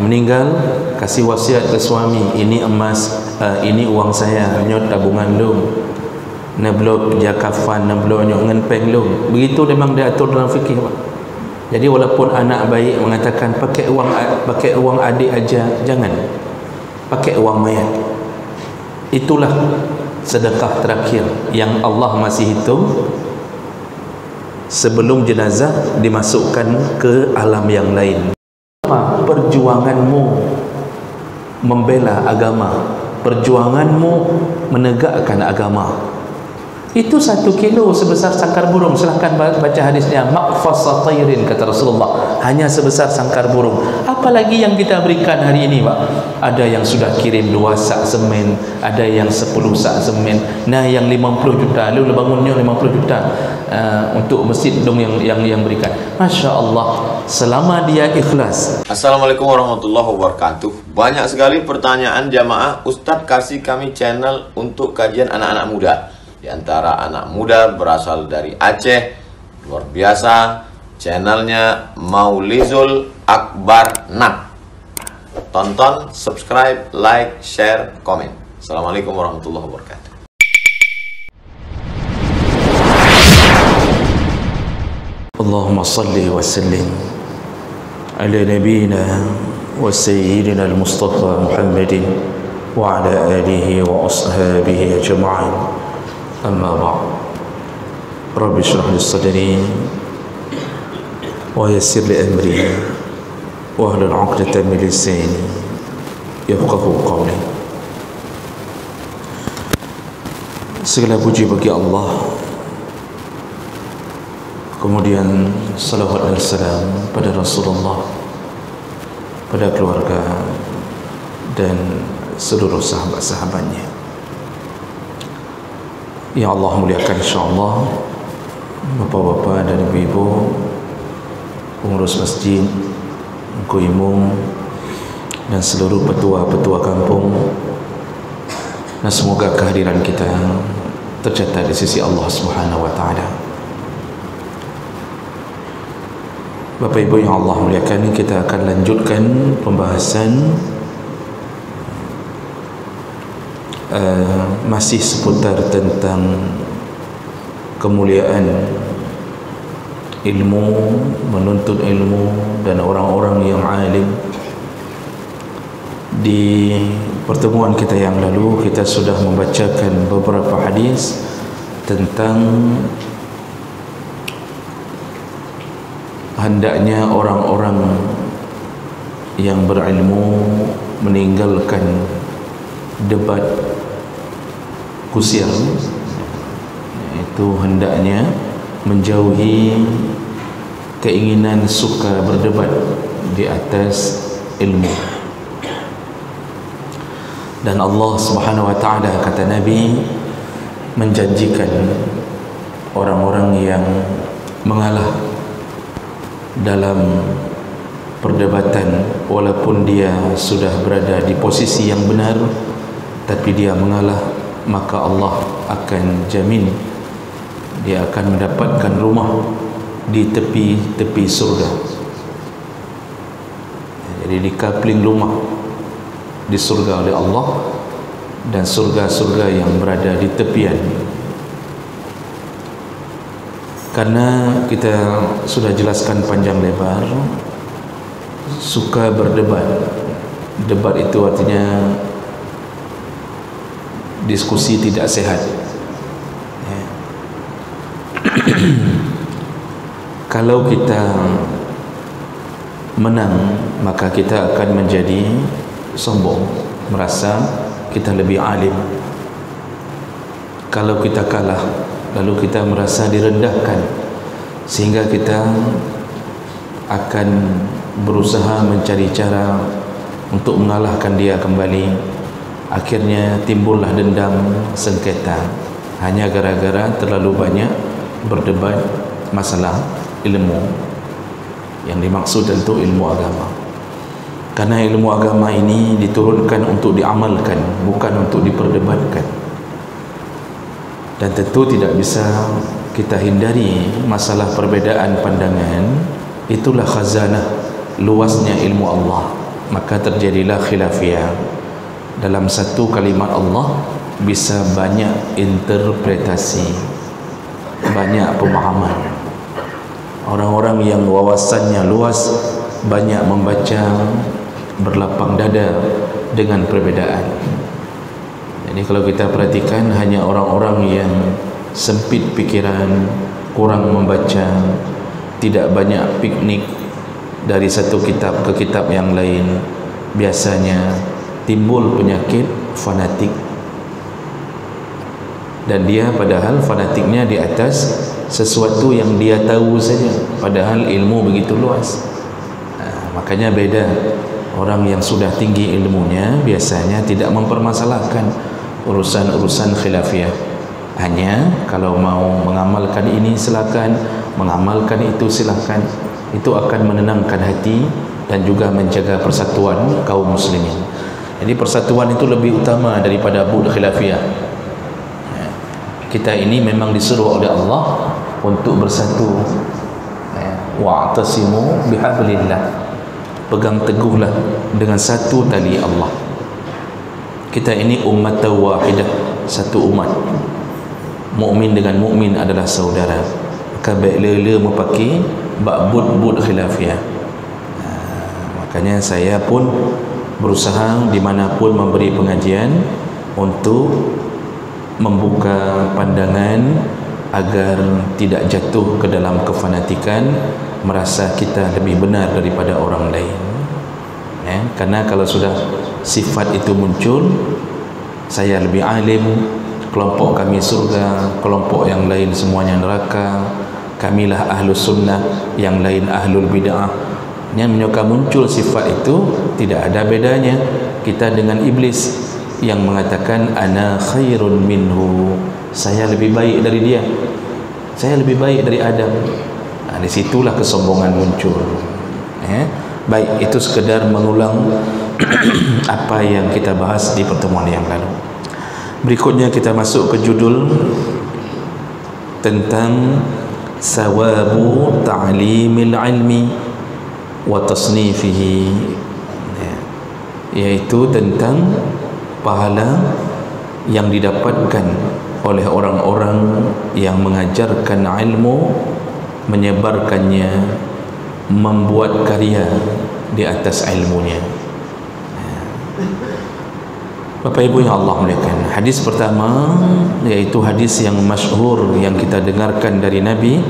meninggal kasih wasiat ke suami, ini emas, ini uang saya, nyot tabungan lu, neblok jakafan, neblok nyok ngenpeng lu. Begitu memang dia atur dalam fikih, Pak. Jadi walaupun anak baik mengatakan pakai uang adik aja, jangan pakai uang mayat. Itulah sedekah terakhir yang Allah masih hitung sebelum jenazah dimasukkan ke alam yang lain. Perjuanganmu membela agama, perjuanganmu menegakkan agama, itu 1 kilo sebesar sangkar burung. Silahkan baca hadisnya, maqfasa tayrin, kata Rasulullah, hanya sebesar sangkar burung. Apalagi yang kita berikan hari ini, Pak. Ada yang sudah kirim 2 sak semen, ada yang 10 sak semen. Nah, yang 50 juta, lu bangunnya 50 juta untuk masjid dong yang berikan. Masya Allah, selama dia ikhlas. Assalamualaikum warahmatullahi wabarakatuh. Banyak sekali pertanyaan jamaah, Ustadz kasih kami channel untuk kajian anak-anak muda. Di antara anak muda berasal dari Aceh, luar biasa, channelnya Maulizul Akbar Nak. Tonton, subscribe, like, share, komen. Assalamualaikum warahmatullahi wabarakatuh. Allahumma salli wa sallim ala nabiyina wa sayyidina al-Mustafa Muhammadin wa ala alihi wa ashabihi ajma'in. Amma ba'd. Rabbi shrah li sadri wa yassir li amri wa hlul 'uqdatam min lisani yafqahu qawli. Segala puji bagi Allah, kemudian salawat dan salam pada Rasulullah, pada keluarga dan seluruh sahabat-sahabatnya. Ya Allah muliakan insyaAllah bapak-bapak dan ibu-ibu, pengurus masjid, engkau imum, dan seluruh petua-petua kampung. Dan semoga kehadiran kita tercatat di sisi Allah Subhanahu wa Ta'ala. Bapak Ibu yang Allah muliakan, kita akan lanjutkan pembahasan masih seputar tentang kemuliaan ilmu, menuntut ilmu, dan orang-orang yang alim. Di pertemuan kita yang lalu kita sudah membacakan beberapa hadis tentang hendaknya orang-orang yang berilmu meninggalkan debat kusir, itu hendaknya menjauhi keinginan suka berdebat di atas ilmu. Dan Allah Subhanahu wa Ta'ala, kata Nabi, menjanjikan orang-orang yang mengalah dalam perdebatan, walaupun dia sudah berada di posisi yang benar tapi dia mengalah, maka Allah akan jamin dia akan mendapatkan rumah di tepi-tepi surga. Jadi dikapling rumah di surga oleh Allah, dan surga-surga yang berada di tepian. Karena kita sudah jelaskan panjang lebar, suka berdebat. Debat itu artinya diskusi tidak sehat. Kalau kita menang, maka kita akan menjadi sombong, merasa kita lebih alim. Kalau kita kalah, lalu kita merasa direndahkan, sehingga kita akan berusaha mencari cara untuk mengalahkan dia kembali. Akhirnya timbullah dendam, sengketa, hanya gara-gara terlalu banyak berdebat masalah ilmu. Yang dimaksud tentu ilmu agama, karena ilmu agama ini diturunkan untuk diamalkan, bukan untuk diperdebatkan. Dan tentu tidak bisa kita hindari masalah perbedaan pandangan. Itulah khazanah luasnya ilmu Allah. maka terjadilah khilafiyah. Dalam satu kalimat Allah bisa banyak interpretasi, banyak pemahaman. Orang-orang yang wawasannya luas banyak membaca berlapang dada dengan perbedaan. Jadi kalau kita perhatikan, hanya orang-orang yang sempit pikiran, kurang membaca, tidak banyak piknik dari satu kitab ke kitab yang lain, biasanya timbul penyakit fanatik. Dan dia padahal fanatiknya di atas sesuatu yang dia tahu saja, padahal ilmu begitu luas. Makanya beda. Orang yang sudah tinggi ilmunya biasanya tidak mempermasalahkan urusan-urusan khilafiyah. Hanya kalau mau mengamalkan ini silakan, mengamalkan itu silakan. Itu akan menenangkan hati dan juga menjaga persatuan kaum muslimin. Jadi persatuan itu lebih utama daripada bud khilafiyah. Kita ini memang disuruh oleh Allah untuk bersatu. Wa'tasimu bihablillah. Pegang teguhlah dengan satu tali Allah. Kita ini umat wahidah, satu umat. Mukmin dengan mukmin adalah saudara. Maka baik lele mempaki bab bud khilafiyah. Makanya saya pun berusaha dimanapun memberi pengajian untuk membuka pandangan agar tidak jatuh ke dalam kefanatikan, merasa kita lebih benar daripada orang lain. Karena kalau sudah sifat itu muncul, saya lebih alim, kelompok kami surga, kelompok yang lain semuanya neraka, kamilah ahlus sunnah, yang lain ahlul bid'ah. Yang menyuka muncul sifat itu, tidak ada bedanya kita dengan iblis yang mengatakan ana khairun minhu, saya lebih baik dari dia, saya lebih baik dari Adam. Disitulah kesombongan muncul. Baik, itu sekedar mengulang apa yang kita bahas di pertemuan yang lalu. Berikutnya kita masuk ke judul tentang sawabu ta'limil ilmi wa tasnifihi, yaitu tentang pahala yang didapatkan oleh orang-orang yang mengajarkan ilmu, menyebarkannya, membuat karya di atas ilmunya. Bapak Ibu yang Allah muliakan, hadis pertama yaitu hadis yang masyhur yang kita dengarkan dari Nabi,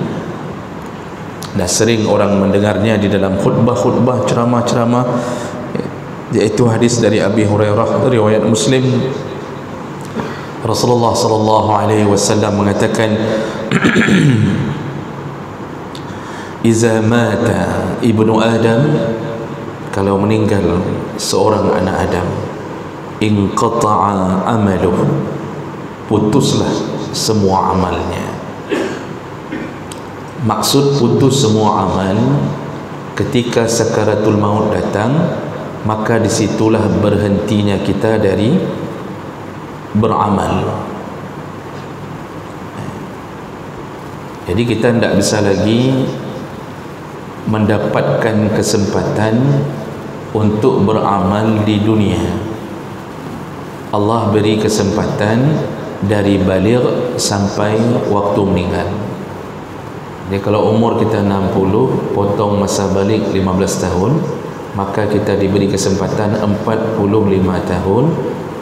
dan sering orang mendengarnya di dalam khutbah-khutbah, ceramah-ceramah, yaitu hadis dari Abi Hurairah riwayat Muslim. Rasulullah sallallahu alaihi wasallam mengatakan, iza mata ibnu Adam, kalau meninggal seorang anak Adam, inqata'a amaluh, putuslah semua amalnya. Maksud putus semua amal, ketika sakaratul maut datang, maka disitulah berhentinya kita dari beramal. Jadi kita tidak bisa lagi mendapatkan kesempatan untuk beramal di dunia. Allah beri kesempatan dari baligh sampai waktu meninggal. Jadi kalau umur kita 60, potong masa balik 15 tahun, maka kita diberi kesempatan 45 tahun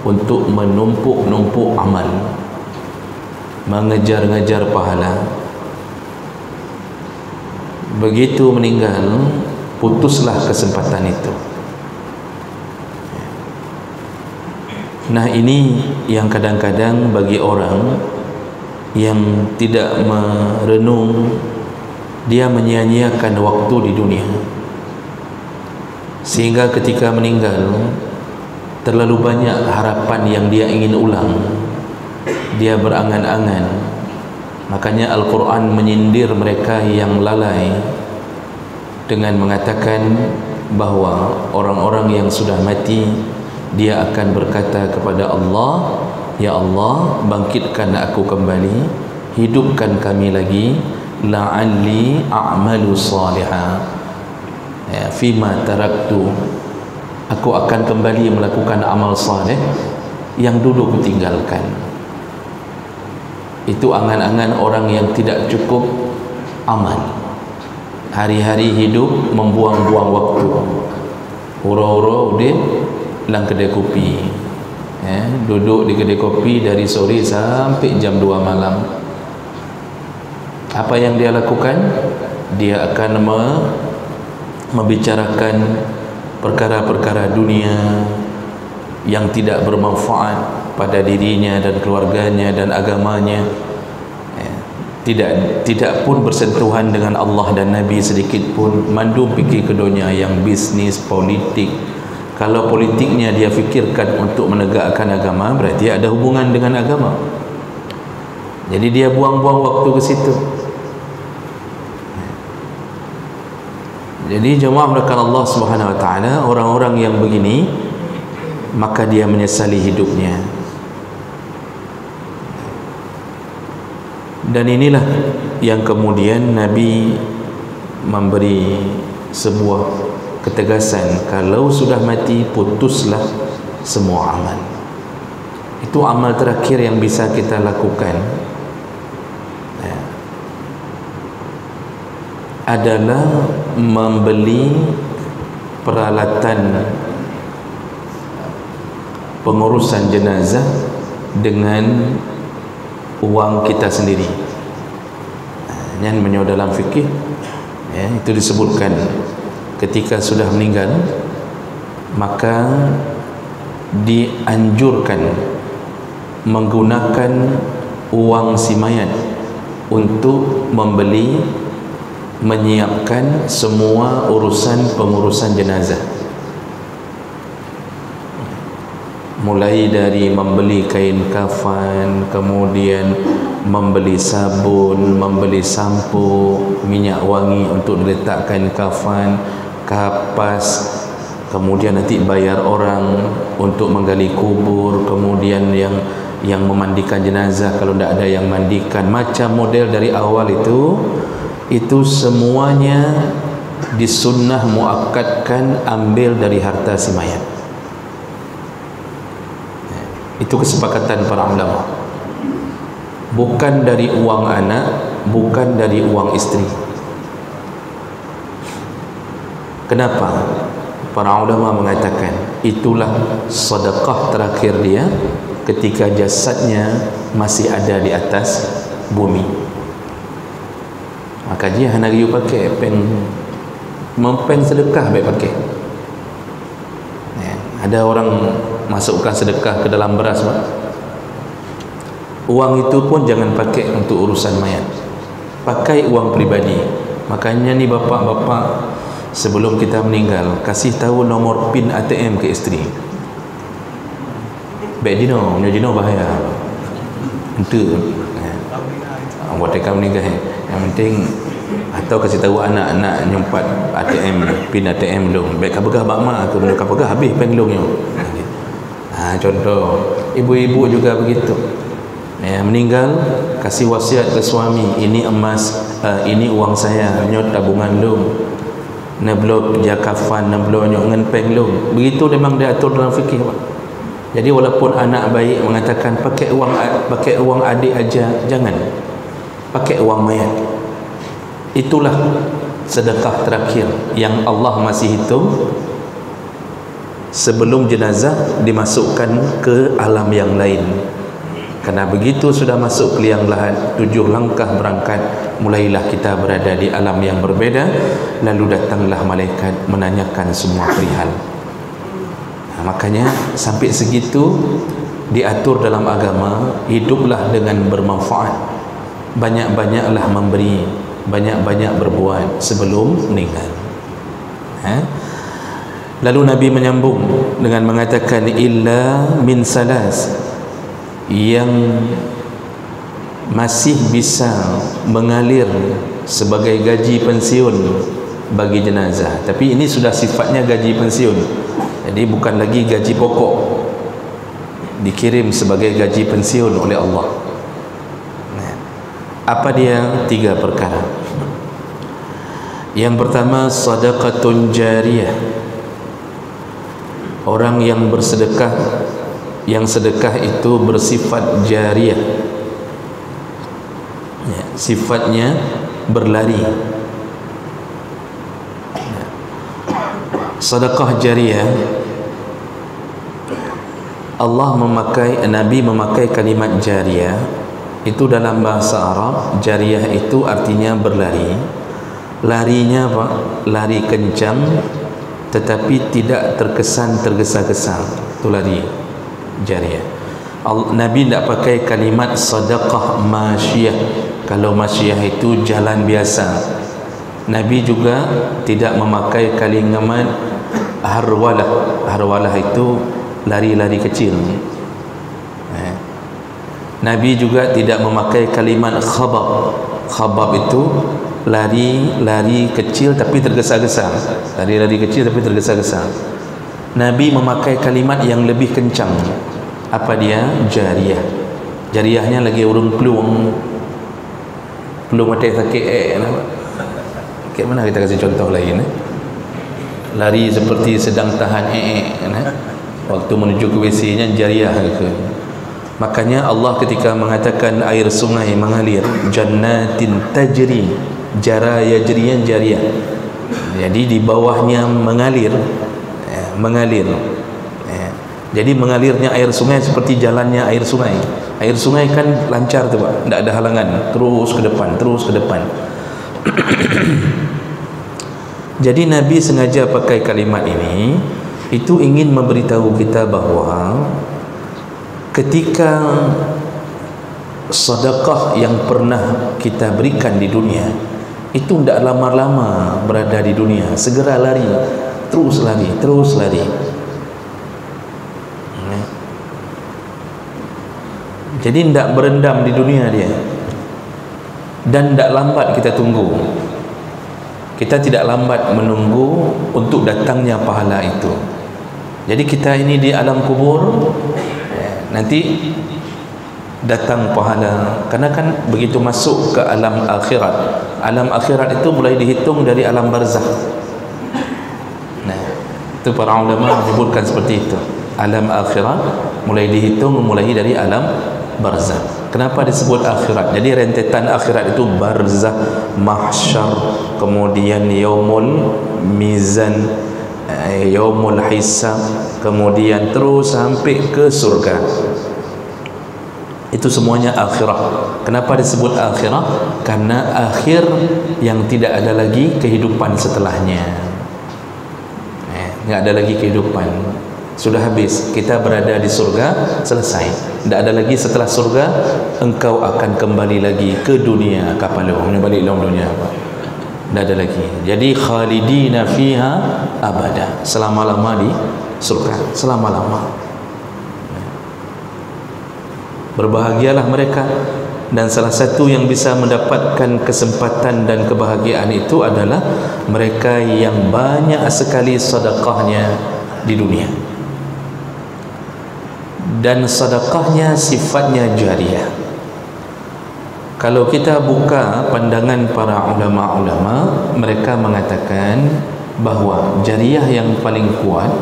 untuk menumpuk-numpuk amal, mengejar-ngejar pahala. Begitu meninggal, putuslah kesempatan itu. Nah, ini yang kadang-kadang bagi orang yang tidak merenung, dia menyia-nyiakan waktu di dunia, sehingga ketika meninggal terlalu banyak harapan yang dia ingin ulang, dia berangan-angan. Makanya Al-Quran menyindir mereka yang lalai dengan mengatakan bahwa orang-orang yang sudah mati, dia akan berkata kepada Allah, ya Allah, bangkitkan aku kembali, hidupkan kami lagi, la'alli a'malu salihah fima taraktu, aku akan kembali melakukan amal saleh yang dulu kutinggalkan. Itu angan-angan orang yang tidak cukup amal, hari-hari hidup membuang-buang waktu, hura-hura udah lang kedai kopi, duduk di kedai kopi dari sore sampai jam 2 malam. Apa yang dia lakukan? Dia akan membicarakan perkara-perkara dunia yang tidak bermanfaat pada dirinya dan keluarganya dan agamanya. Tidak pun bersentuhan dengan Allah dan Nabi sedikit pun. Mandum fikir ke dunia yang bisnis, politik. Kalau politiknya dia fikirkan untuk menegakkan agama, berarti ada hubungan dengan agama. Jadi dia buang-buang waktu ke situ. Jadi jemaah melakukan Allah Subhanahu Wa Taala, orang-orang yang begini maka dia menyesali hidupnya. Dan inilah yang kemudian Nabi memberi sebuah ketegasan, kalau sudah mati putuslah semua amal. Itu amal terakhir yang bisa kita lakukan, adalah membeli peralatan pengurusan jenazah dengan uang kita sendiri. Yang menyuruh dalam fikih, itu disebutkan ketika sudah meninggal maka dianjurkan menggunakan uang si mayat untuk membeli, menyiapkan semua urusan pengurusan jenazah, mulai dari membeli kain kafan, kemudian membeli sabun, membeli sampo, minyak wangi untuk diletakkan kafan, kapas, kemudian nanti bayar orang untuk menggali kubur, kemudian yang memandikan jenazah kalau tidak ada yang mandikan. Macam model dari awal itu semuanya disunnah muakkadkan ambil dari harta si mayat. Itu kesepakatan para ulama, bukan dari uang anak, bukan dari uang istri. Kenapa? Para ulama mengatakan itulah sedekah terakhir dia ketika jasadnya masih ada di atas bumi. Maka dia hendak you pakai mempeng sedekah baik pakai. Ada orang masukkan sedekah ke dalam beras, uang itu pun jangan pakai untuk urusan mayat, pakai uang pribadi. Makanya ni bapak-bapak, sebelum kita meninggal kasih tahu nomor PIN ATM ke isteri. Baik Dino bahaya untuk buat mereka meninggal. Yang penting, atau kasih tahu anak-anak nyumpat ATM, PIN ATM long. Baik kabegah bakma tu mereka kabegah habis PIN long nyo. Contoh ibu-ibu juga begitu. Meninggal kasih wasiat ke suami, ini emas, ini uang saya, nyo tabungan long. Neblo dia kafan, neblo nyo ngan peng long. Begitu memang dia atur dalam fikih, Pak. Jadi walaupun anak baik mengatakan pakai uang adik aja, jangan. Pakai uang mayat. Itulah sedekah terakhir yang Allah masih hitung sebelum jenazah dimasukkan ke alam yang lain. Karena begitu sudah masuk ke liang lahat, 7 langkah berangkat, mulailah kita berada di alam yang berbeda. Lalu datanglah malaikat menanyakan semua perihal. Makanya sampai segitu diatur dalam agama, hiduplah dengan bermanfaat, banyak-banyaklah memberi, banyak-banyak berbuat sebelum meninggal. Lalu Nabi menyambung dengan mengatakan illa min salas, yang masih bisa mengalir sebagai gaji pensiun bagi jenazah. Tapi ini sudah sifatnya gaji pensiun, jadi bukan lagi gaji pokok, dikirim sebagai gaji pensiun oleh Allah. Apa dia? 3 perkara. Yang pertama, sadaqatun jariyah, Orang yang bersedekah, yang sedekah itu bersifat jariyah, ya, sifatnya berlari. Sedekah jariyah, Nabi memakai kalimat jariyah itu dalam bahasa Arab. Jariyah itu artinya berlari. Larinya apa? Lari kencang tetapi tidak terkesan tergesa-gesa. Itu lari jariyah. Nabi tidak pakai kalimat sedekah masyiyah. Kalau masyiyah itu jalan biasa. Nabi juga tidak memakai kalimat harwalah. Harwalah itu lari-lari kecil. Nabi juga tidak memakai kalimat khabab. Khabab itu lari kecil tapi tergesa-gesa. Lari kecil tapi tergesa-gesa. Nabi memakai kalimat yang lebih kencang. Apa dia? Jariyah. Jariyahnya lagi urung peluang mati sakit. Kayak mana kita kasih contoh lain? Lari seperti sedang tahan waktu menuju ke WC-nya jariyah ke. Makanya Allah ketika mengatakan air sungai mengalir, jannatin tajri, jara yajriyan jariyah. Jadi di bawahnya mengalir. Jadi mengalirnya air sungai seperti jalannya air sungai. Air sungai kan lancar tu Pak, tidak ada halangan, terus ke depan. Jadi Nabi sengaja pakai kalimat ini, itu ingin memberitahu kita bahawa ketika sedekah yang pernah kita berikan di dunia itu tidak lama-lama berada di dunia, segera lari, terus lari. Jadi tidak berendam di dunia dia, dan tidak lambat kita tunggu. Kita tidak lambat menunggu untuk datangnya pahala itu. Jadi kita ini di alam kubur, nanti datang pahala. Karena kan begitu masuk ke alam akhirat, alam akhirat itu mulai dihitung dari alam barzakh. Nah, itu para ulama menyebutkan seperti itu. Alam akhirat mulai dihitung mulai dari alam barzakh. Kenapa disebut akhirat? Jadi rentetan akhirat itu barzakh, mahsyar, kemudian yaumul mizan, yaumul hisab, kemudian terus sampai ke surga. Itu semuanya akhirat. Kenapa disebut akhirat? Karena akhir yang tidak ada lagi kehidupan setelahnya. Tidak ada lagi kehidupan. Sudah habis, kita berada di surga, selesai. Tidak ada lagi setelah surga, engkau akan kembali lagi ke dunia. Kapan lu balik dalam dunia apa? Tidak ada lagi. Jadi khalidina fiha abada, selama-lama di surga, selama-lama. Berbahagialah mereka. Dan salah satu yang bisa mendapatkan kesempatan dan kebahagiaan itu adalah mereka yang banyak sekali sedekahnya di dunia. Dan sedekahnya sifatnya jariyah. Kalau kita buka pandangan para ulama-ulama, mereka mengatakan bahawa jariyah yang paling kuat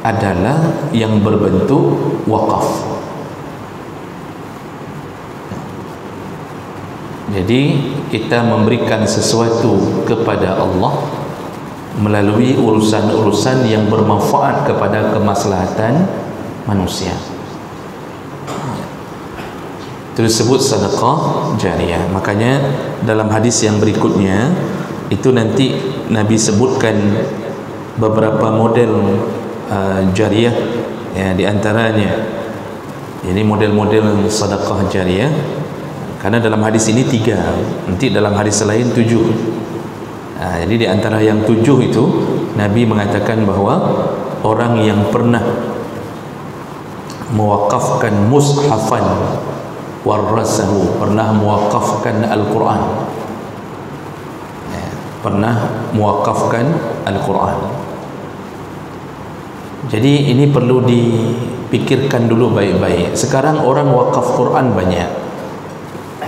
adalah yang berbentuk wakaf. Jadi kita memberikan sesuatu kepada Allah melalui urusan-urusan yang bermanfaat kepada kemaslahatan manusia. Itu disebut sedekah jariyah. Makanya dalam hadis yang berikutnya itu nanti Nabi sebutkan beberapa model jariyah, ya, di antaranya ini model-model sedekah jariyah. Karena dalam hadis ini 3, nanti dalam hadis lain 7. Jadi di antara yang 7 itu Nabi mengatakan bahawa orang yang pernah mewakafkan mushafan warasahu, pernah mewakafkan Al-Quran, pernah mewakafkan Al-Quran. Jadi ini perlu dipikirkan dulu baik-baik. Sekarang orang wakaf Quran banyak,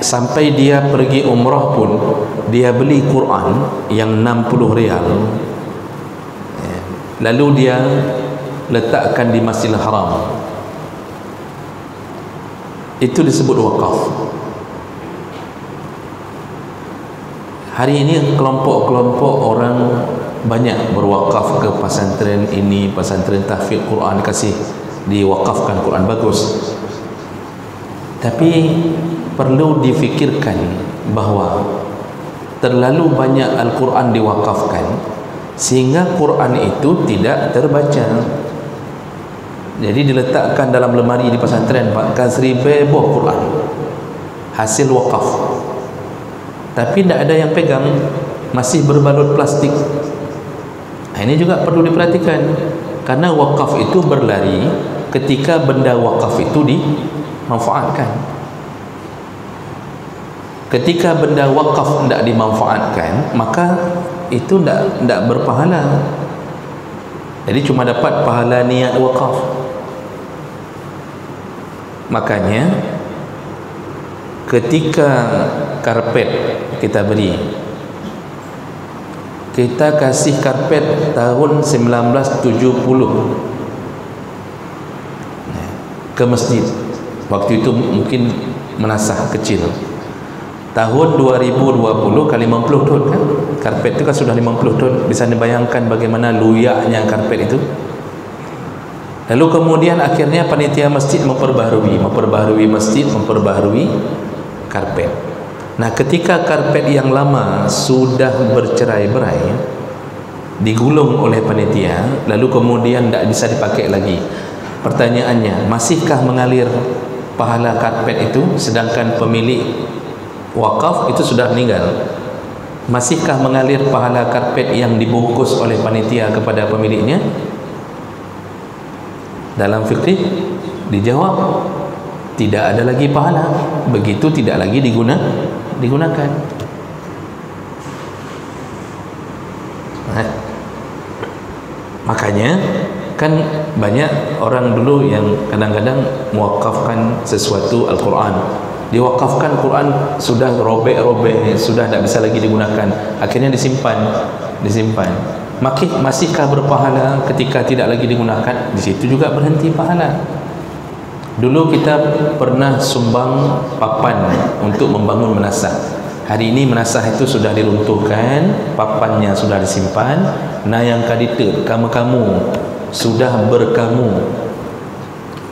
sampai dia pergi umrah pun dia beli Quran yang 60 rial, lalu dia letakkan di Masjidil Haram, itu disebut wakaf. Hari ini kelompok-kelompok orang banyak berwakaf ke pesantren ini, pesantren tahfiz Quran, kasih diwakafkan Quran, bagus. Tapi perlu difikirkan bahawa terlalu banyak Al-Quran diwakafkan sehingga Quran itu tidak terbaca. Jadi diletakkan dalam lemari di pesantren, Pak, kasri beboh Quran hasil wakaf, tapi tidak ada yang pegang, masih berbalut plastik. Ini juga perlu diperhatikan, karena wakaf itu berlari ketika benda wakaf itu dimanfaatkan. Ketika benda wakaf tidak dimanfaatkan, maka itu tidak berpahala. Jadi cuma dapat pahala niat wakaf. Makanya ketika karpet kita beri, kita kasih karpet tahun 1970 ke masjid. Waktu itu mungkin menasah kecil. Tahun 2020 kali 50 ton kan, karpet itu kan sudah 50 ton. Bisa dibayangkan bagaimana luyaknya karpet itu. Lalu kemudian akhirnya panitia masjid memperbaharui masjid, memperbaharui karpet. Nah, ketika karpet yang lama sudah bercerai-berai, digulung oleh panitia, lalu kemudian tidak bisa dipakai lagi. Pertanyaannya, masihkah mengalir pahala karpet itu sedangkan pemilik wakaf itu sudah meninggal? Masihkah mengalir pahala karpet yang dibungkus oleh panitia kepada pemiliknya? Dalam fikih dijawab tidak ada lagi pahala, begitu tidak lagi digunakan. Makanya kan banyak orang dulu yang kadang-kadang mewakafkan sesuatu Al-Quran, diwakafkan Quran sudah robek-robek, sudah tidak bisa lagi digunakan, akhirnya disimpan. Masihkah berpahala ketika tidak lagi digunakan? Di situ juga berhenti pahala. Dulu kita pernah sumbang papan untuk membangun menasah. Hari ini menasah itu sudah diruntuhkan, papannya sudah disimpan. Nah, yang kadita kamu sudah berkamu.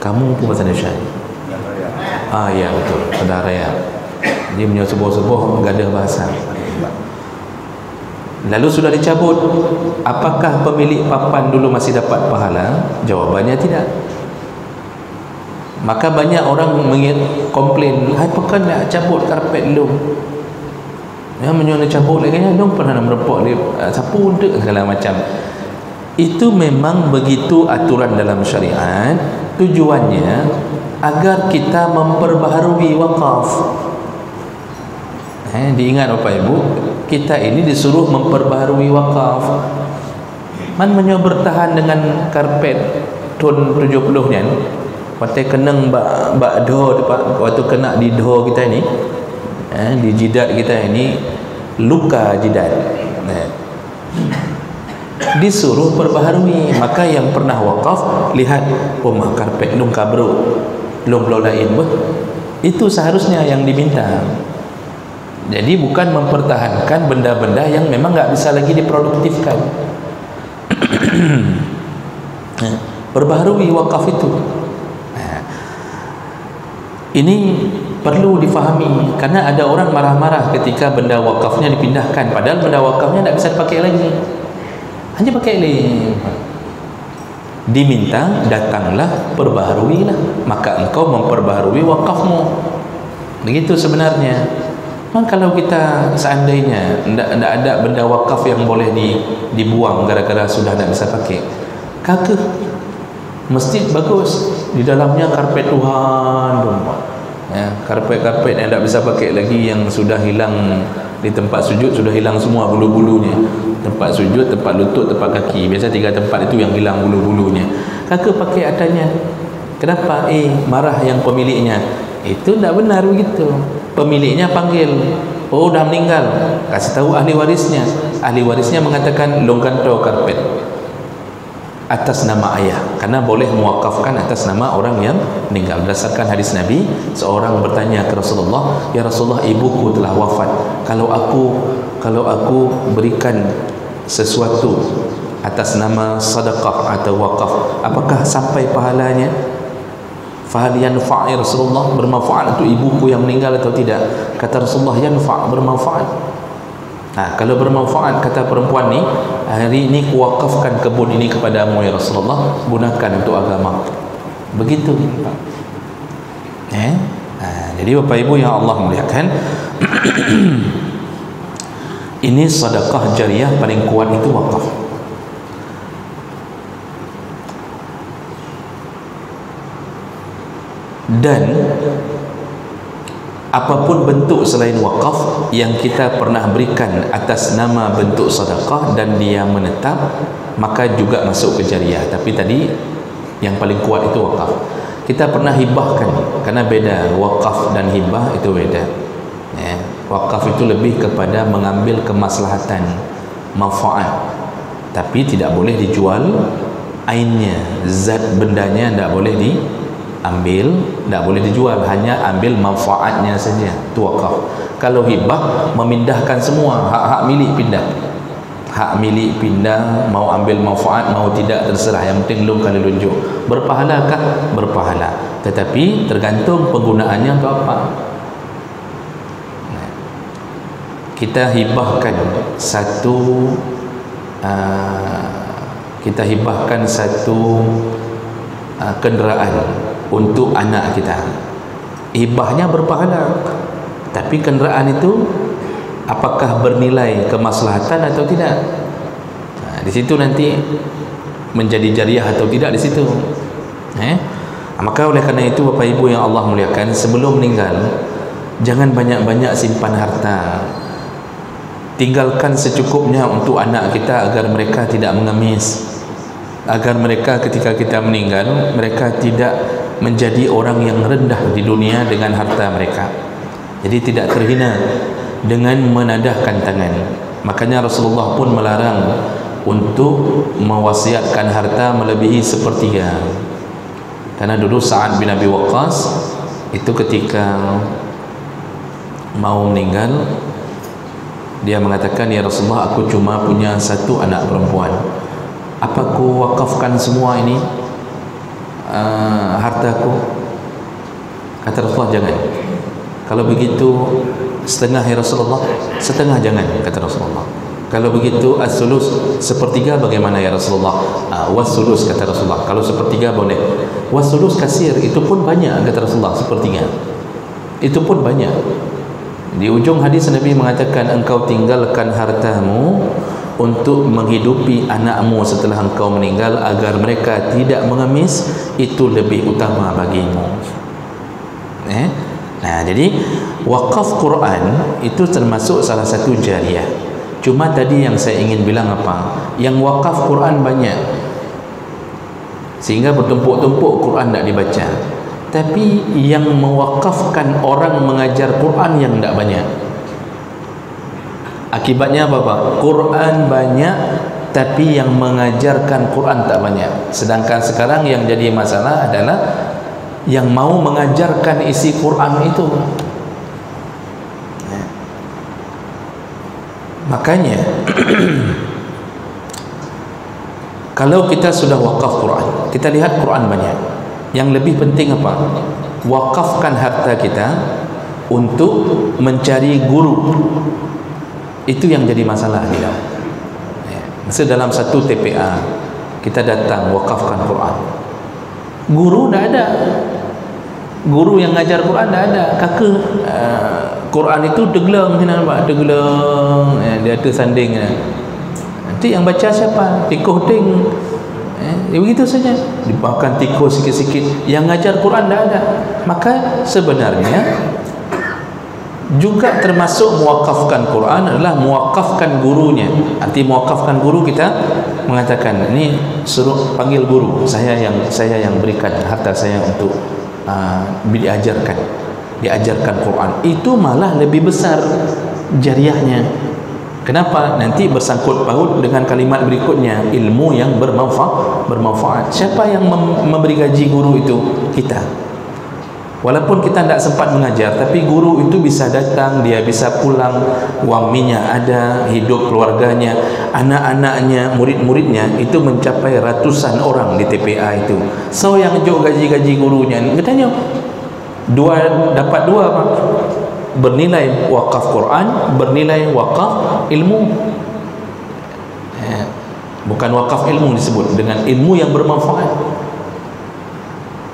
Kamu itu bahasa Indonesia. Ya betul, saudara raya. Dia punya sebuah-sebuah enggak ada bahasa. Lalu sudah dicabut. Apakah pemilik papan dulu masih dapat pahala? Jawabannya tidak. Maka banyak orang komplain, apakah nak cabut karpet lu? Ya, menyuruh cabut lagi, dong pernah merepok sapu untuk segala macam. Itu memang begitu aturan dalam syariat. Tujuannya agar kita memperbaharui wakaf. Diingat Bapak Ibu, kita ini disuruh memperbaharui wakaf. Man menyo bertahan dengan karpet tahun 70-nya. Waktu kenang bak doh, waktu kena di doh kita ini, di jidat kita ini luka jidat. Disuruh perbaharui. Maka yang pernah wakaf, lihat rumah karpet lung kabro, lung lain itu seharusnya yang diminta. Jadi bukan mempertahankan benda-benda yang memang nggak bisa lagi diproduktifkan. Perbaharui wakaf itu. Ini perlu difahami, karena ada orang marah-marah ketika benda wakafnya dipindahkan, padahal benda wakafnya tidak bisa dipakai lagi, hanya pakai lem. Diminta, datanglah, perbaharuilah, maka engkau memperbaharui wakafmu. Begitu sebenarnya. Kalau kita seandainya tidak ada benda wakaf yang boleh dibuang gara-gara sudah tidak bisa pakai, kakek masjid bagus, di dalamnya karpet Tuhan, karpet-karpet yang tidak bisa pakai lagi, yang sudah hilang di tempat sujud, sudah hilang semua bulu-bulunya. Tempat sujud, tempat lutut, tempat kaki, biasa 3 tempat itu yang hilang bulu-bulunya. Kakek pakai adanya. Kenapa? Marah yang pemiliknya. Itu tidak benar begitu. Pemiliknya panggil, oh dah meninggal, kasih tahu ahli warisnya. Ahli warisnya mengatakan longkanto karpet. atas nama ayah, karena boleh mewakafkan atas nama orang yang meninggal. Berdasarkan hadis Nabi, seorang bertanya ke Rasulullah, ya Rasulullah, ibuku telah wafat, kalau aku berikan sesuatu atas nama sedekah atau wakaf, apakah sampai pahalanya? Fahal yanfa' ya Rasulullah, bermanfaat untuk ibuku yang meninggal atau tidak? Kata Rasulullah, yanfa', bermanfaat. Nah, kalau bermanfaat, kata perempuan ni, hari ini kuwakafkan kebun ini kepadamu ya Rasulullah, gunakan untuk agama. Begitu. Jadi Bapak Ibu yang Allah muliakan, ini sedekah jariah paling kuat itu wakaf. Dan apapun bentuk selain wakaf yang kita pernah berikan atas nama bentuk sedekah dan dia menetap, maka juga masuk ke jariah. Tapi tadi yang paling kuat itu wakaf. Kita pernah hibahkan, karena beda wakaf dan hibah, itu beda. Wakaf itu lebih kepada mengambil kemaslahatan, manfaat, tapi tidak boleh dijual ainnya, zat bendanya tidak boleh diambil, tidak boleh dijual, hanya ambil manfaatnya saja, itu wakaf. Kalau hibah, memindahkan semua, hak-hak milik pindah, hak milik pindah, mau ambil manfaat, mau tidak, terserah, yang penting lu kalau lunjuk. Berpahalakah? Berpahala, tetapi tergantung penggunaannya untuk apa. Kita hibahkan satu kenderaan untuk anak kita, hibahnya berpahala, tapi kenderaan itu apakah bernilai kemaslahatan atau tidak? Di situ nanti menjadi jariah atau tidak di situ. Maka oleh karena itu Bapak Ibu yang Allah muliakan, sebelum meninggal jangan banyak-banyak simpan harta. Tinggalkan secukupnya untuk anak kita agar mereka tidak mengemis, agar mereka ketika kita meninggal, mereka tidak menjadi orang yang rendah di dunia dengan harta mereka. Jadi tidak terhina dengan menadahkan tangan. Makanya Rasulullah pun melarang untuk mewasiatkan harta melebihi sepertiga. Karena dulu Sa'ad bin Abi Waqqas itu ketika mau meninggal, dia mengatakan, ya Rasulullah, aku cuma punya satu anak perempuan, apa ku wakafkan semua ini hartaku? Kata Rasulullah, jangan. Kalau begitu setengah ya Rasulullah. Setengah jangan, kata Rasulullah. Kalau begitu as-sulus, sepertiga bagaimana ya Rasulullah? Was-sulus, kata Rasulullah. Kalau sepertiga boleh. Was-sulus kasir, itu pun banyak, kata Rasulullah. Sepertiga itu pun banyak. Di ujung hadis Nabi mengatakan, engkau tinggalkan hartamu untuk menghidupi anakmu setelah engkau meninggal agar mereka tidak mengemis, itu lebih utama bagimu. Nah, jadi wakaf Quran itu termasuk salah satu jariah. Cuma tadi yang saya ingin bilang apa? Yang wakaf Quran banyak, sehingga bertumpuk-tumpuk Quran tidak dibaca. Tapi yang mewakafkan orang mengajar Quran yang tidak banyak. Akibatnya apa Pak? Quran banyak, tapi yang mengajarkan Quran tak banyak. Sedangkan sekarang yang jadi masalah adalah yang mau mengajarkan isi Quran itu. Makanya kalau kita sudah wakaf Quran, kita lihat Quran banyak, yang lebih penting apa? Wakafkan harta kita untuk mencari guru. Itu yang jadi masalah dia. Maksud dalam satu TPA kita datang wakafkan Quran, guru tidak ada, guru yang ngajar Quran tidak ada. Kakak Quran itu degelang, degelang, dia ada sanding. Nanti yang baca siapa? Tikoh ting. Begitu saja, dibahkan tikoh sikit-sikit. Yang ngajar Quran tidak ada. Maka sebenarnya juga termasuk mewakafkan Quran adalah mewakafkan gurunya. Arti mewakafkan guru, kita mengatakan ini suruh panggil guru saya yang berikan harta saya untuk diajarkan Quran. Itu malah lebih besar jariahnya. Kenapa? Nanti bersangkut paut dengan kalimat berikutnya, ilmu yang bermanfaat. Siapa yang memberi gaji guru itu? Kita. Walaupun kita tidak sempat mengajar, tapi guru itu bisa datang, dia bisa pulang, wang minyak ada, hidup keluarganya, anak-anaknya, murid-muridnya itu mencapai ratusan orang di TPA itu. So yang juk gaji-gaji gurunya, katanya dapat dua Pak. Bernilai wakaf Quran, bernilai wakaf ilmu. Bukan wakaf ilmu disebut, dengan ilmu yang bermanfaat.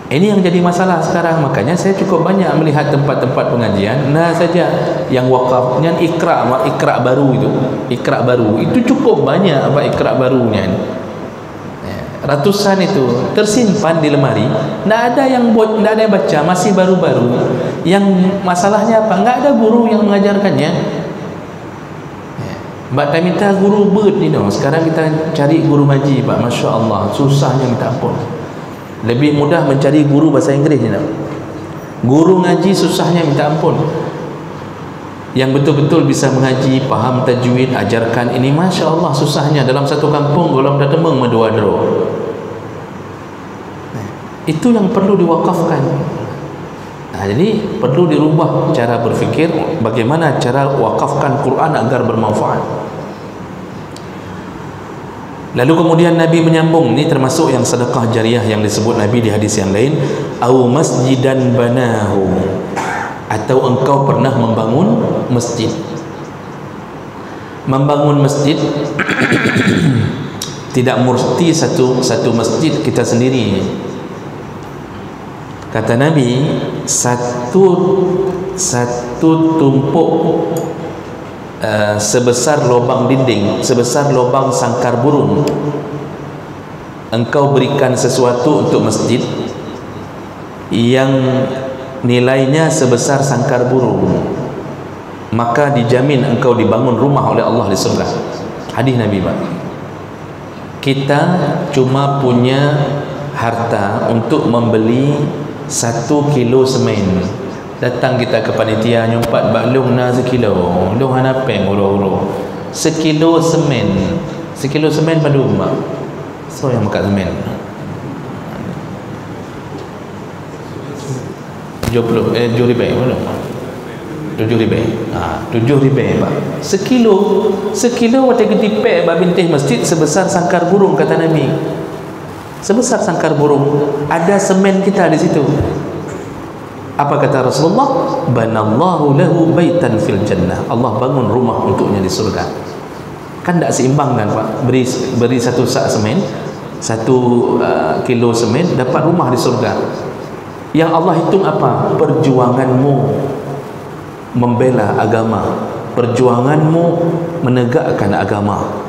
Ini yang jadi masalah sekarang. Makanya saya cukup banyak melihat tempat-tempat pengajian saja yang wakafnya ikra baru itu. Ikra baru itu cukup banyak ikra barunya. Ratusan itu tersimpan di lemari, tidak ada yang baca, masih baru-baru. Yang masalahnya apa? Nggak ada guru yang mengajarkannya. Mbak tak minta guru sekarang kita cari guru ngaji Pak, Masya Allah, susahnya minta ampun. Lebih mudah mencari guru bahasa Inggris ni. Guru ngaji susahnya minta ampun. Yang betul-betul bisa mengaji, faham tajwid, ajarkan ini, Masya Allah susahnya. Dalam satu kampung kalau dah temeng madua-dua. Itu yang perlu diwakafkan. Jadi perlu dirubah cara berfikir, bagaimana cara wakafkan Quran agar bermanfaat. Lalu kemudian Nabi menyambung, ini termasuk yang sedekah jariah yang disebut Nabi di hadis yang lain, au masjidan banahu, atau engkau pernah membangun masjid. Membangun masjid tidak mesti satu masjid kita sendiri. Kata Nabi, satu tumpuk sebesar lubang dinding, sebesar lubang sangkar burung, engkau berikan sesuatu untuk masjid yang nilainya sebesar sangkar burung, maka dijamin engkau dibangun rumah oleh Allah di surga. Hadis Nabi Pak. Kita cuma punya harta untuk membeli 1 kilo semen. Datang kita ke panitia, nyumpat baklung na sekilo, dong hanapeng ulu-ulu 1 kilo semen. 1 kilo semen pada rumah. So yang makan semen 7 ribu mana? 7 ribu. 7 ribu Pak. 1 kilo waktu ketipek bab bintih masjid sebesar sangkar burung, kata Nabi. Sebesar sangkar burung. Ada semen kita di situ. Apa kata Rasulullah? Banallahu lahu baitan fil jannah. Allah bangun rumah untuknya di surga. Kan tak seimbang kan Pak? Beri satu sak semen, 1 kilo semen, dapat rumah di surga. Yang Allah hitung apa? Perjuanganmu membela agama, perjuanganmu menegakkan agama.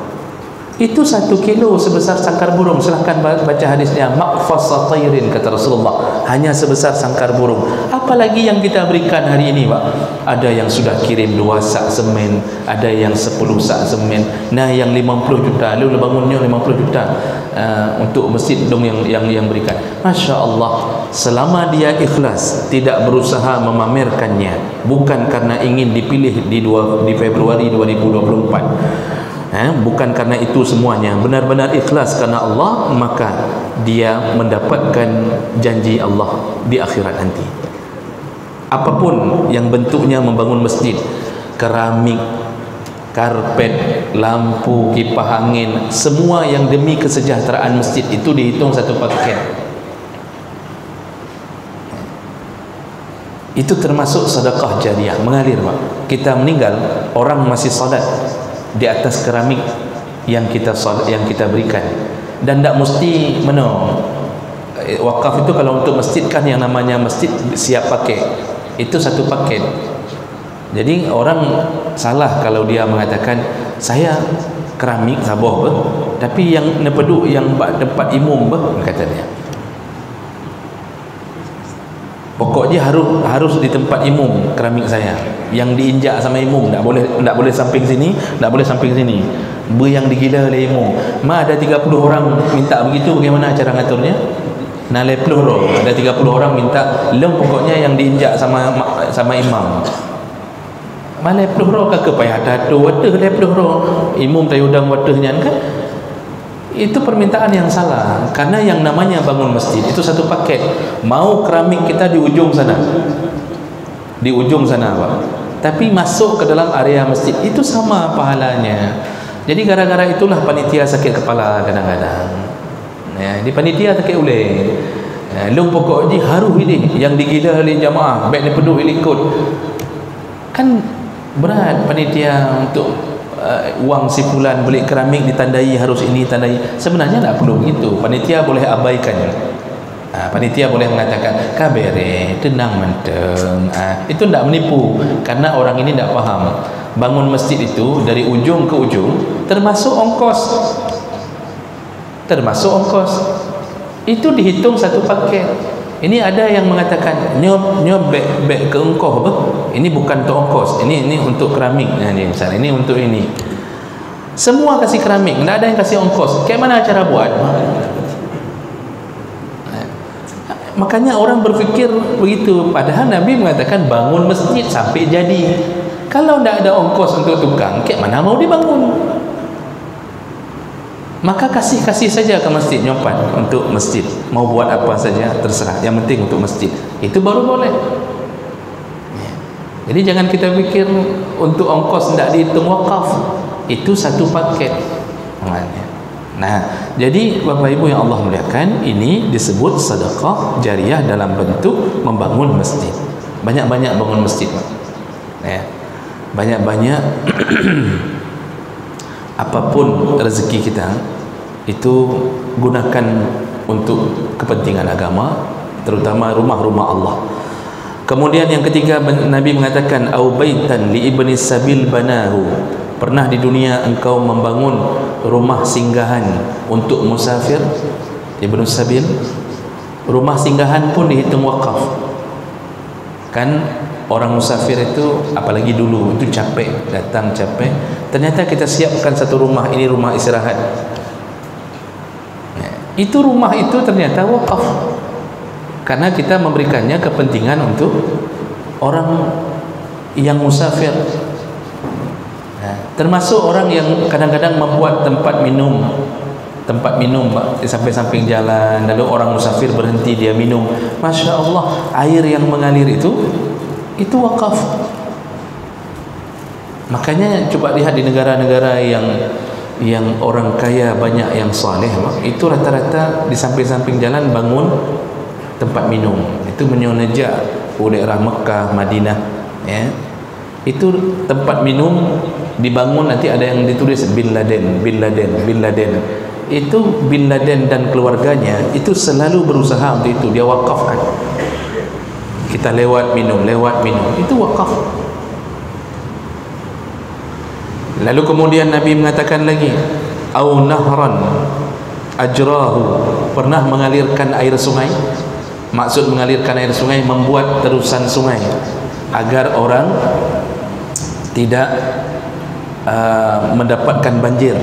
Itu 1 kilo sebesar sangkar burung. Silahkan baca hadisnya, maqfasa tayrin, kata Rasulullah, hanya sebesar sangkar burung. Apalagi yang kita berikan hari ini Pak. Ada yang sudah kirim 2 sak semen, ada yang 10 sak semen. Nah yang 50 juta, lalu bangunnya 50 juta untuk masjid dong yang berikan. Masya Allah, selama dia ikhlas, tidak berusaha memamerkannya, bukan karena ingin dipilih di Februari 2024, bukan karena itu semuanya, benar-benar ikhlas karena Allah, maka dia mendapatkan janji Allah di akhirat nanti. Apapun yang bentuknya membangun masjid, keramik, karpet, lampu, kipas angin, semua yang demi kesejahteraan masjid itu dihitung satu paket. Itu termasuk sedekah jariah, mengalir Pak. Kita meninggal, orang masih salat di atas keramik yang kita berikan. Dan tak mesti wakaf itu kalau untuk masjid kan yang namanya masjid siap pakai, itu satu paket. Jadi orang salah kalau dia mengatakan saya keramik saboh tapi yang nepeduk yang tempat imum katanya. Pokoknya harus di tempat imum keramik saya, yang diinjak sama imum, tak boleh samping sini, tak boleh samping sini. Yang digila oleh imum. Ada 30 orang minta begitu, bagaimana cara ngaturnya? Nalai peluru, ada 30 orang minta, pokoknya yang diinjak sama imam. malai peluh ke payah dadu wadah le peluh imum tayudang wadahnya kan. Itu permintaan yang salah, karena yang namanya bangun masjid itu satu paket. Mau keramik kita di ujung sana, Pak, tapi masuk ke dalam area masjid itu sama pahalanya. Jadi gara-gara itulah panitia sakit kepala kadang-kadang. Ya, di panitia sakit uleh. Long pokok ni haru ini yang digila oleh jamaah, baik ni penuh ikut. Kan berat panitia untuk wang si fulan beli keramik ditandai harus ini tandai. Sebenarnya tak perlu begitu. Panitia boleh abaikan. Panitia boleh mengatakan kabere tenang menteng. Itu tidak menipu, karena orang ini tidak faham. Bangun masjid itu dari ujung ke ujung termasuk ongkos. Itu dihitung satu paket. Ini ada yang mengatakan nyob beg ke engkau apa? Ini bukan untuk ongkos. Ini untuk keramik. Ini misalnya ini untuk ini. Semua kasih keramik, tidak ada yang kasih ongkos. Kayak mana cara buat? Makanya orang berfikir begitu. Padahal Nabi mengatakan bangun masjid sampai jadi. Kalau tidak ada ongkos untuk tukang, kayak mana mau dibangun? Maka kasih saja ke masjid, nyopad untuk masjid. Mau buat apa saja terserah, yang penting untuk masjid. Itu baru boleh. Jadi jangan kita pikir untuk ongkos tidak dihitung wakaf. Itu satu paket. Nah, jadi Bapak Ibu yang Allah muliakan, ini disebut sedekah jariah dalam bentuk membangun masjid. Banyak-banyak bangun masjid, Pak. Ya. Banyak-banyak apapun rezeki kita itu gunakan untuk kepentingan agama, terutama rumah-rumah Allah. Kemudian yang ketiga, Nabi mengatakan au baitan li ibni sabil banahu. Pernah di dunia engkau membangun rumah singgahan untuk musafir ibnu sabil? Rumah singgahan pun dihitung wakaf. Kan orang musafir itu apalagi dulu itu capek, datang capek, ternyata kita siapkan satu rumah, ini rumah istirahat. Itu rumah itu ternyata wakaf, karena kita memberikannya kepentingan untuk orang yang musafir. Termasuk orang yang kadang-kadang membuat tempat minum Pak, di samping-samping jalan, lalu orang musafir berhenti dia minum. Masya Allah, air yang mengalir itu wakaf. Makanya coba lihat di negara-negara yang orang kaya banyak yang saleh, itu rata-rata di samping-samping jalan bangun tempat minum. Itu menyonejak daerah Mekah, Madinah, ya. Itu tempat minum dibangun, nanti ada yang ditulis Bin Laden. Itu Bin Laden dan keluarganya itu selalu berusaha untuk itu, dia wakafkan. Kita lewat minum, itu wakaf. Lalu kemudian Nabi mengatakan lagi, au nahran ajrahu, pernah mengalirkan air sungai. Maksud mengalirkan air sungai, membuat terusan sungai agar orang tidak mendapatkan banjir.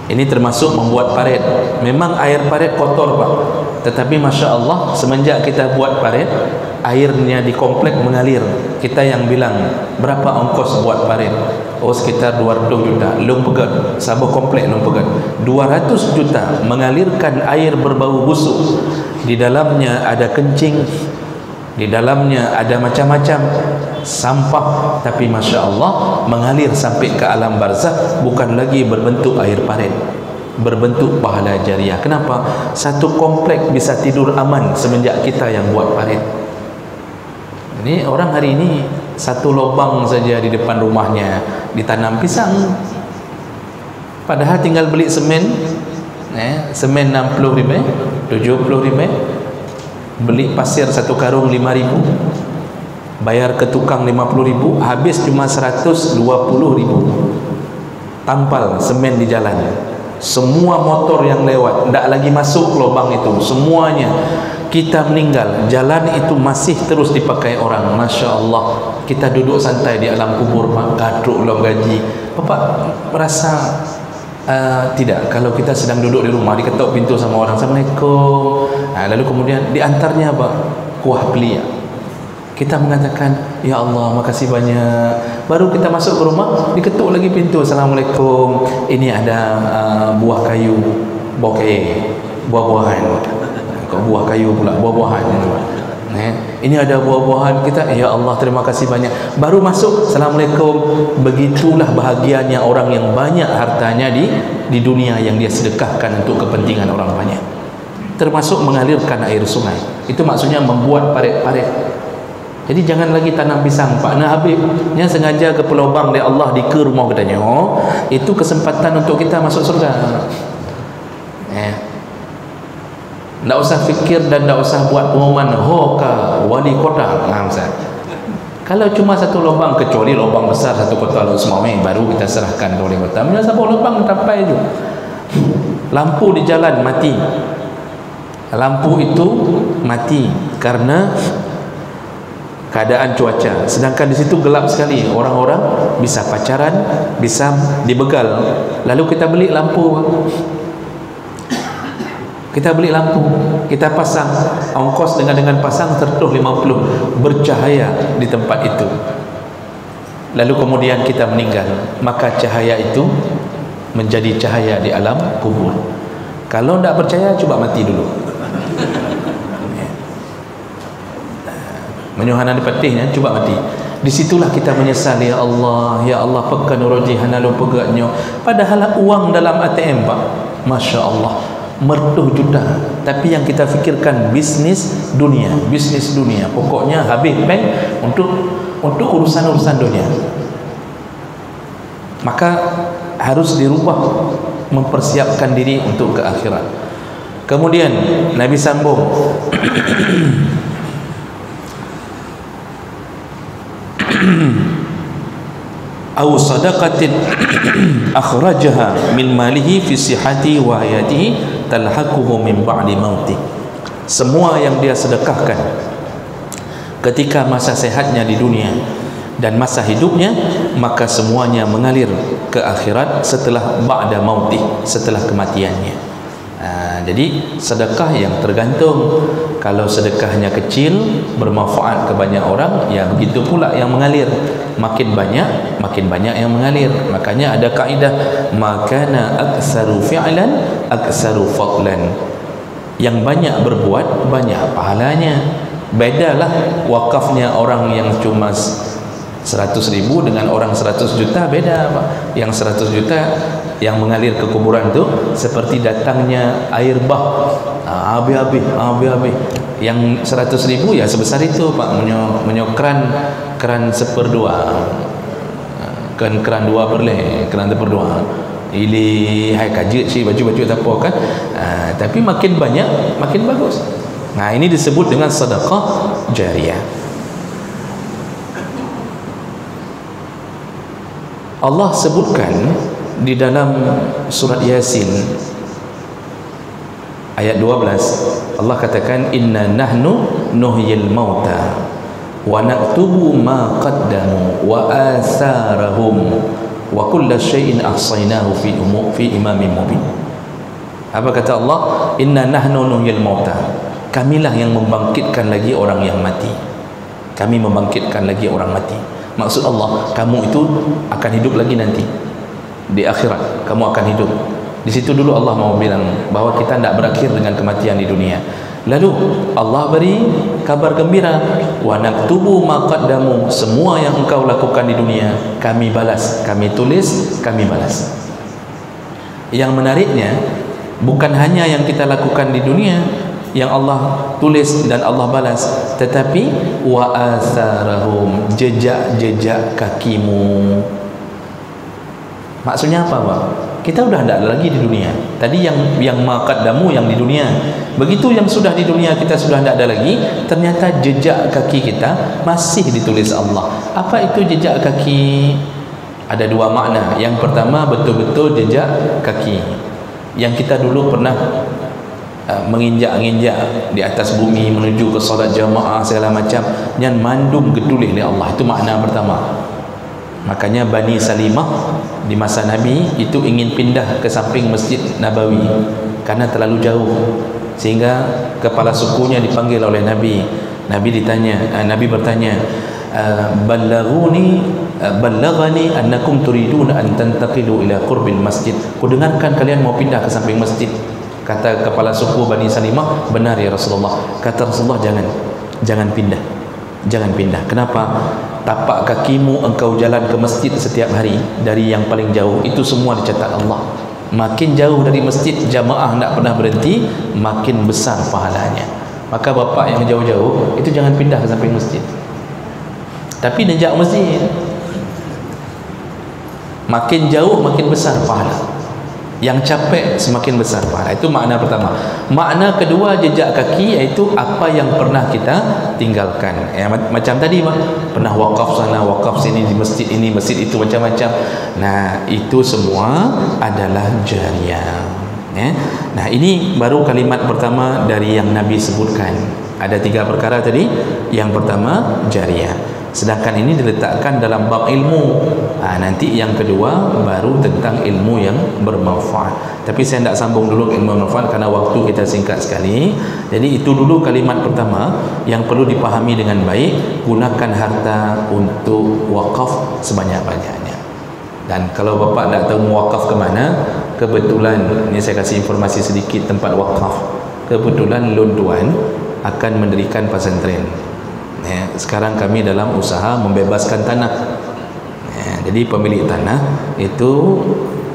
Ini termasuk membuat parit. Memang air parit kotor, Pak, tetapi Masya Allah semenjak kita buat parit, airnya di komplek mengalir. Kita yang bilang berapa ongkos buat parit? Oh, sekitar 200 juta. Long pegat, Sabah komplek long pegat 200 juta mengalirkan air berbau busuk. Di dalamnya ada kencing, di dalamnya ada macam-macam sampah, tapi Masya Allah mengalir sampai ke alam barzakh, bukan lagi berbentuk air parit, berbentuk pahala jariah. Kenapa? Satu komplek bisa tidur aman semenjak kita yang buat parit. Ini orang hari ini satu lubang saja di depan rumahnya ditanam pisang, padahal tinggal beli semen, semen 60 ribu, 70 ribu, beli pasir satu karung 5.000, bayar ke tukang 50.000, habis cuma 120.000. Tampal semen di jalan, semua motor yang lewat tidak lagi masuk lubang itu, semuanya. Kita meninggal, jalan itu masih terus dipakai orang. Masya Allah, kita duduk santai di alam kubur, Pak, gaduk belum gaji. Bapak merasa tidak, kalau kita sedang duduk di rumah, diketuk pintu sama orang, Assalamualaikum, lalu kemudian diantarnya apa? Kuah belia. Kita mengatakan, ya Allah makasih banyak. Baru kita masuk ke rumah, diketuk lagi pintu. Assalamualaikum, ini ada buah kayu, buah-buahan. Kok buah kayu pula, buah-buahan. Ini ada buah-buahan kita. Ya Allah terima kasih banyak. Baru masuk, Assalamualaikum. Begitulah bahagianya orang yang banyak hartanya di dunia, yang dia sedekahkan untuk kepentingan orang banyak, termasuk mengalirkan air sungai. Itu maksudnya membuat parit-parit. Jadi jangan lagi tanam pisang. Pak Nah Habibnya sengaja ke Pulau Bang oleh Allah di ke rumah katanya. Oh, itu kesempatan untuk kita masuk surga. Tak usah fikir dan tak usah buat pengumuman hoka wali kota. Kalau cuma satu lubang, kecuali lubang besar satu kota Luismawi, baru kita serahkan ke wali kota. Bila satu lubang sampai itu. Lampu di jalan mati. Lampu itu mati karena keadaan cuaca, sedangkan di situ gelap sekali. Orang-orang bisa pacaran, bisa dibegal. Lalu kita beli lampu, kita pasang, ongkos dengan pasang tertuh 50, bercahaya di tempat itu. Lalu kemudian kita meninggal, maka cahaya itu menjadi cahaya di alam kubur. Kalau tidak percaya, coba mati dulu. Menyuhanan dipatihnya, coba mati. Disitulah kita menyesal, ya Allah pekan uroji hanalu pegatnya. Padahal uang dalam ATM Pak, Masya Allah, mertuh juta. Tapi yang kita fikirkan bisnis dunia. Pokoknya habis bank untuk urusan-urusan dunia. Maka harus dirubah, mempersiapkan diri untuk ke akhirat. Kemudian Nabi sambung. Aw sadaqatin akhrajaha min malihi fi sihhati wa hayatihi talhaquhu min ba'di mauti. Semua yang dia sedekahkan ketika masa sehatnya di dunia dan masa hidupnya, maka semuanya mengalir ke akhirat setelah ba'da mauti, setelah kematiannya. Jadi sedekah yang tergantung. Kalau sedekahnya kecil, bermanfaat ke banyak orang, ya begitu pula yang mengalir. Makin banyak yang mengalir. Makanya ada kaedah makana aktsaru fi'lan aktsaru fadlan. Yang banyak berbuat, banyak pahalanya. Bedalah wakafnya orang yang cuma 100.000 dengan orang 100 juta, beda Pak. Yang 100 juta yang mengalir ke kuburan itu seperti datangnya air bah, habis. Yang 100.000 ya sebesar itu Pak, keran 1/2, keran 2 berleh, keran 1/2. Ili hai kaji si baju-baju tak apa kan. Tapi makin banyak makin bagus. Nah, ini disebut dengan sedekah jariyah. Allah sebutkan di dalam surat Yasin ayat 12, Allah katakan inna nahnu nuhyil mauta wa naktubu ma qaddamu wa atharahum wa kulla syai'in ahsaynahu fi imamin mubin. Apa kata Allah? Inna nahnu nuhyil mauta, kamilah yang membangkitkan lagi orang yang mati. Kami membangkitkan lagi orang mati. Maksud Allah, kamu itu akan hidup lagi nanti di akhirat, kamu akan hidup. Di situ dulu Allah mau bilang bahwa kita tidak berakhir dengan kematian di dunia. Lalu Allah beri kabar gembira, wa naktubu ma qaddamu, semua yang engkau lakukan di dunia kami balas, kami tulis, kami balas. Yang menariknya, bukan hanya yang kita lakukan di dunia yang Allah tulis dan Allah balas, tetapi wa atharahum, jejak-jejak kakimu. Maksudnya apa Pak? Kita udah tidak ada lagi di dunia. Tadi yang maqaddamu yang di dunia. Begitu yang sudah di dunia kita sudah tidak ada lagi, ternyata jejak kaki kita masih ditulis Allah. Apa itu jejak kaki? Ada dua makna. Yang pertama, betul-betul jejak kaki yang kita dulu pernah menginjak-injak di atas bumi menuju ke solat jamaah segala macam, yang mandum gedulih oleh Allah. Itu makna pertama. Makanya Bani Salimah di masa Nabi itu ingin pindah ke samping Masjid Nabawi karena terlalu jauh, sehingga kepala sukunya dipanggil oleh Nabi, Nabi bertanya, ballagani annakum turiduna an tantaqilu ila qurbil masjid. Ku dengarkan kalian mau pindah ke samping masjid. Kata kepala suku Bani Salimah, benar ya Rasulullah. Kata Rasulullah, jangan pindah. Jangan pindah. Kenapa? Tapak kakimu engkau jalan ke masjid setiap hari dari yang paling jauh, itu semua dicatat Allah. Makin jauh dari masjid, jamaah tak pernah berhenti, makin besar pahalanya. Maka bapak yang jauh-jauh itu jangan pindah ke samping masjid, tapi nejak masjid. Makin jauh makin besar pahala. Yang capek semakin besar pahala. Itu makna pertama. Makna kedua, jejak kaki, iaitu apa yang pernah kita tinggalkan. Macam tadi pernah wakaf sana, wakaf sini, di masjid ini, masjid itu, macam-macam. Nah, itu semua adalah jariyah. Nah, ini baru kalimat pertama dari yang Nabi sebutkan. Ada 3 perkara tadi. Yang pertama jariyah, sedangkan ini diletakkan dalam bab ilmu. Nanti yang kedua baru tentang ilmu yang bermanfaat. Tapi saya tidak sambung dulu ilmu bermanfaat karena waktu kita singkat sekali. Jadi itu dulu kalimat pertama yang perlu dipahami dengan baik. Gunakan harta untuk wakaf sebanyak-banyaknya. Dan kalau bapak tak tahu wakaf ke mana, kebetulan ini saya kasih informasi sedikit tempat wakaf. Kebetulan Lon Tuan akan mendirikan pesantren. Sekarang kami dalam usaha membebaskan tanah. Jadi pemilik tanah itu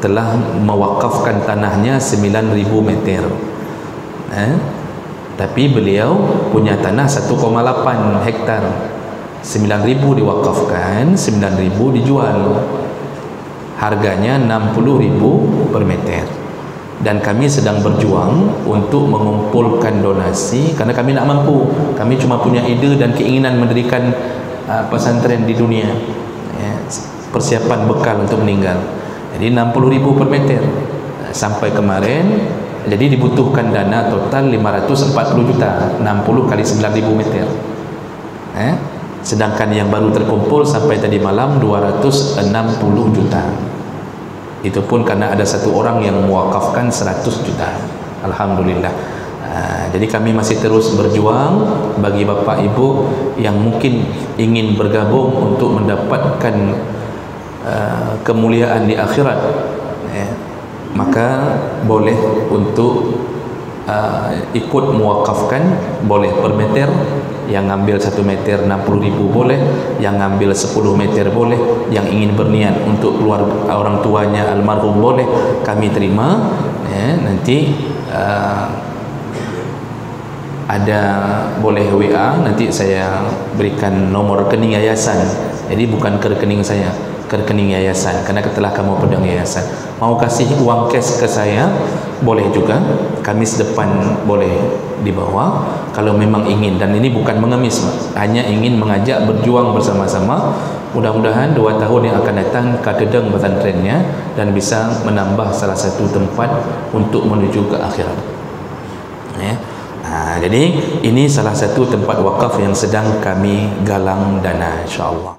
telah mewakafkan tanahnya 9.000 meter. Tapi beliau punya tanah 1,8 hektar. 9.000 diwakafkan, 9.000 dijual. Harganya 60.000 per meter. Dan kami sedang berjuang untuk mengumpulkan donasi karena kami nak mampu. Kami cuma punya ide dan keinginan mendirikan pesantren di dunia. Persiapan bekal untuk meninggal. Jadi 60.000 per meter. Sampai kemarin, jadi dibutuhkan dana total 540 juta. 60 kali 9.000 meter. Sedangkan yang baru terkumpul sampai tadi malam 260 juta. Itu pun karena ada satu orang yang mewakafkan 100 juta. Alhamdulillah. Jadi kami masih terus berjuang bagi bapak ibu yang mungkin ingin bergabung untuk mendapatkan kemuliaan di akhirat. Maka boleh untuk ikut mewakafkan, boleh per meter. Yang ngambil 1 meter 60.000 boleh, yang ngambil 10 meter boleh, yang ingin berniat untuk keluar orang tuanya almarhum boleh, kami terima. Nanti ada boleh WA, nanti saya berikan nomor rekening yayasan. Jadi bukan ke rekening saya, ke rekening yayasan, karena telah kamu pedang yayasan. Mau kasih uang cash ke saya boleh juga, Kamis depan boleh dibawa kalau memang ingin. Dan ini bukan mengemis, hanya ingin mengajak berjuang bersama-sama. Mudah-mudahan 2 tahun yang akan datang katedang pesantrennya dan bisa menambah salah satu tempat untuk menuju ke akhirat. Jadi ini salah satu tempat wakaf yang sedang kami galang dana, insya-Allah.